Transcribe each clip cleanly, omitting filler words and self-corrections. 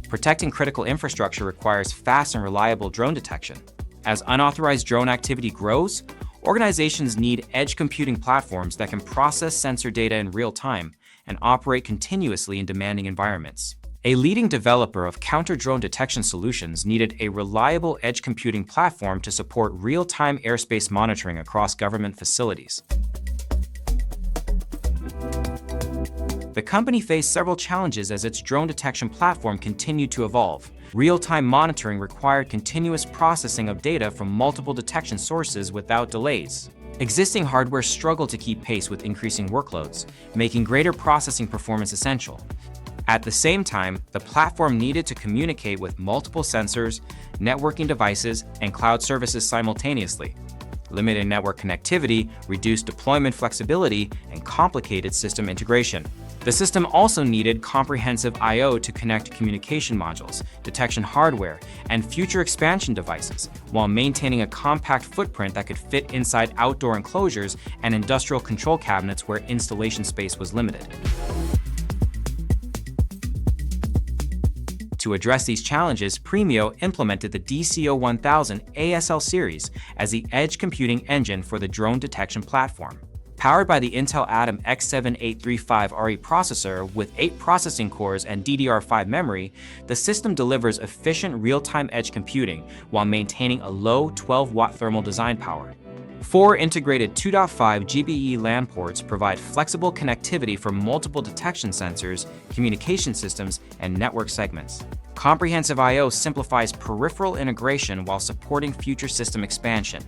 Protecting critical infrastructure requires fast and reliable drone detection. As unauthorized drone activity grows, organizations need edge computing platforms that can process sensor data in real time and operate continuously in demanding environments. A leading developer of counter-drone detection solutions needed a reliable edge computing platform to support real-time airspace monitoring across government facilities. The company faced several challenges as its drone detection platform continued to evolve. Real-time monitoring required continuous processing of data from multiple detection sources without delays. Existing hardware struggled to keep pace with increasing workloads, making greater processing performance essential. At the same time, the platform needed to communicate with multiple sensors, networking devices, and cloud services simultaneously. Limited network connectivity reduced deployment flexibility and complicated system integration. The system also needed comprehensive I/O to connect communication modules, detection hardware, and future expansion devices, while maintaining a compact footprint that could fit inside outdoor enclosures and industrial control cabinets where installation space was limited. To address these challenges, Premio implemented the DCO-1000-ASL Series as the edge computing engine for the drone detection platform. Powered by the Intel Atom X7835RE processor with 8 processing cores and DDR5 memory, the system delivers efficient real-time edge computing while maintaining a low 12-watt thermal design power. 4 integrated 2.5 GBE LAN ports provide flexible connectivity for multiple detection sensors, communication systems, and network segments. Comprehensive I/O simplifies peripheral integration while supporting future system expansion.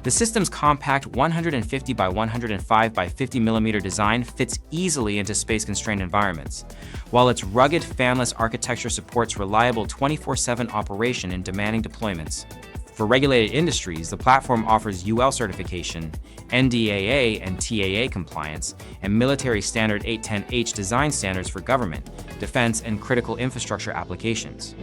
The system's compact 150 by 105 by 50 mm design fits easily into space-constrained environments, while its rugged fanless architecture supports reliable 24/7 operation in demanding deployments. For regulated industries, the platform offers UL certification, NDAA and TAA compliance, and military standard 810H design standards for government, defense, and critical infrastructure applications.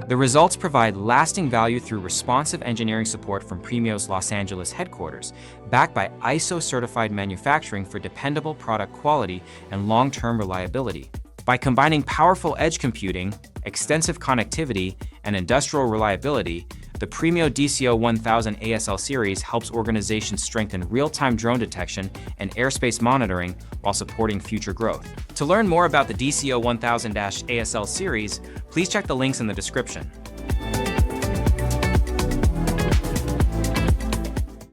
The results provide lasting value through responsive engineering support from Premio's Los Angeles headquarters, backed by ISO-certified manufacturing for dependable product quality and long-term reliability. By combining powerful edge computing, extensive connectivity, and industrial reliability, the Premio DCO-1000-ASL Series helps organizations strengthen real-time drone detection and airspace monitoring while supporting future growth. To learn more about the DCO-1000-ASL Series, please check the links in the description.